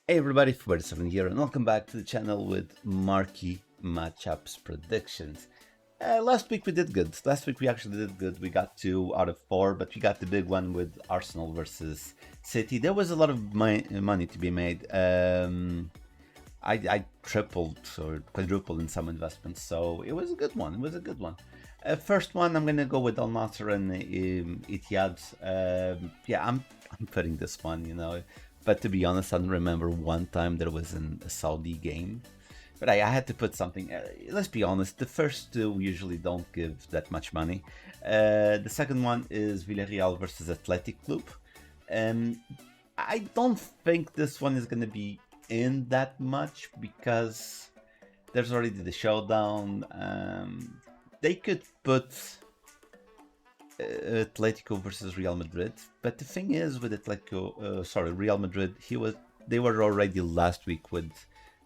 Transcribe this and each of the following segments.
Hey everybody, 47 here, and welcome back to the channel with Marquee Matchups predictions. Last week we did good. Last week we actually did good. We got 2 out of 4, but we got the big one with Arsenal versus City. There was a lot of money to be made. I tripled or quadrupled in some investments, so it was a good one. It was a good one. First one, I'm gonna go with Al Nassr and Etihad. Yeah, I'm putting this one, But to be honest, I don't remember one time there was a Saudi game. But I had to put something. Let's be honest, the first two usually don't give that much money. The second one is Villarreal versus Athletic Club. I don't think this one is going to be in that much because there's already the showdown. They could put Atletico versus Real Madrid, but the thing is with Real Madrid, they were already last week with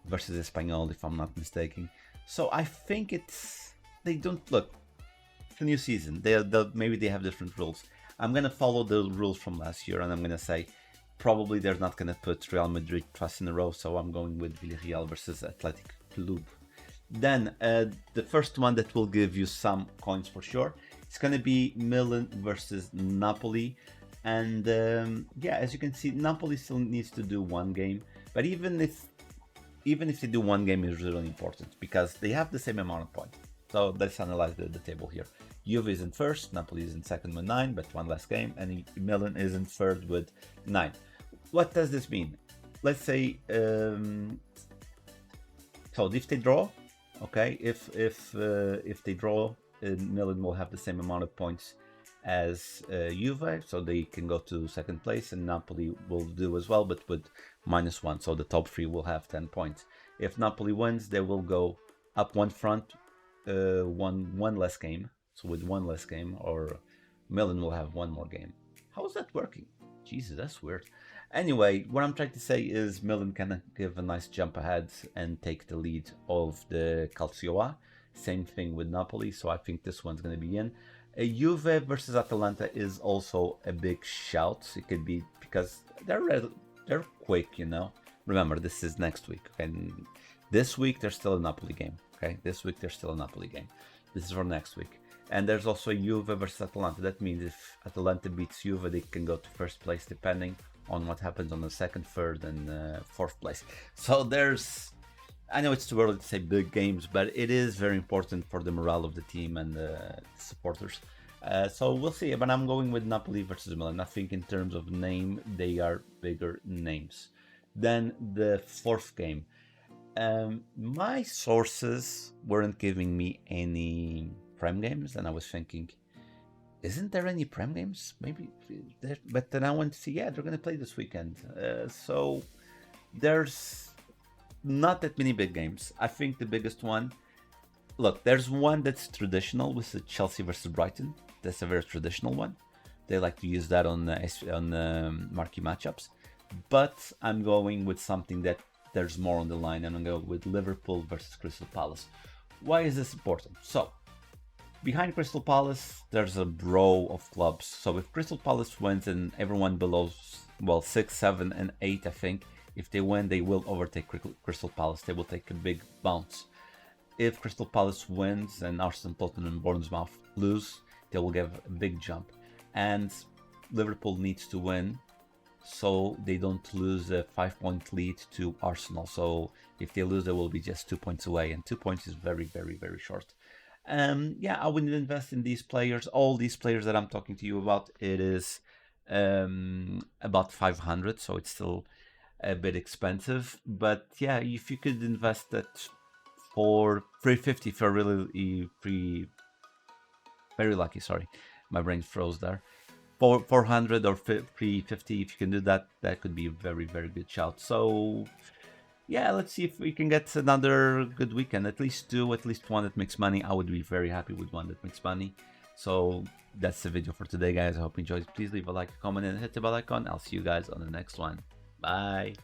versus Espanyol, if I'm not mistaken. So I think they don't look. It's a new season. Maybe they have different rules. I'm gonna follow the rules from last year, and I'm gonna say probably they're not gonna put Real Madrid twice in a row. So I'm going with Villarreal versus Athletic Club. Then the first one that will give you some coins for sure. It's going to be Milan versus Napoli. And yeah, as you can see, Napoli still needs to do one game. But even if they do one game, it's really important because they have the same amount of points. So let's analyze the table here. Juve is in first, Napoli is in second with 9, but one less game, and Milan is in third with 9. What does this mean? Let's say, so if they draw, okay, if they draw, Milan will have the same amount of points as Juve, so they can go to second place, and Napoli will do as well, but with -1, so the top 3 will have 10 points. If Napoli wins, they will go up one front, one less game, so with one less game, or Milan will have one more game. How is that working? Jesus, that's weird. Anyway, what I'm trying to say is Milan can give a nice jump ahead and take the lead of the Calcio A. Same thing with Napoli, so I think this one's going to be in. Juve versus Atalanta is also a big shout. It could be because they're quick, Remember, this is next week, and this week there's still a Napoli game. Okay, this week there's still a Napoli game. This is for next week. And there's also Juve versus Atalanta. That means if Atalanta beats Juve, they can go to first place, depending on what happens on the second, third, and fourth place. So I know it's too early to say big games, but it is very important for the morale of the team and the supporters. So we'll see. But I'm going with Napoli versus Milan. I think in terms of name, they are bigger names. Then the fourth game. My sources weren't giving me any Prem games, and I was thinking, isn't there any Prem games? Maybe, but then I went to see, yeah, they're going to play this weekend. So there's not that many big games. I think the biggest one, look, there's one that's traditional with the Chelsea versus Brighton. That's a very traditional one. They like to use that on marquee matchups. But I'm going with something that there's more on the line, and I'm going to go with Liverpool versus Crystal Palace. Why is this important? So, behind Crystal Palace, there's a row of clubs. So if Crystal Palace wins and everyone below, 6, 7, and 8, I think, if they win, they will overtake Crystal Palace. They will take a big bounce. If Crystal Palace wins and Arsenal, Tottenham, and Bournemouth lose, they will give a big jump. And Liverpool needs to win so they don't lose a 5-point lead to Arsenal. So if they lose, they will be just 2 points away, and 2 points is very, very, very short. Yeah, I wouldn't invest in these players. All these players that I'm talking to you about, it is about 500, so it's still a bit expensive. But yeah, if you could invest that for 350, if you're really very lucky, sorry, my brain froze there. 400 or 350, if you can do that, that could be a very, very good shout. So yeah, let's see if we can get another good weekend. At least one that makes money. I would be very happy with one that makes money. So that's the video for today, guys. I hope you enjoyed. Please leave a like, a comment, and hit the bell icon. I'll see you guys on the next one. Bye.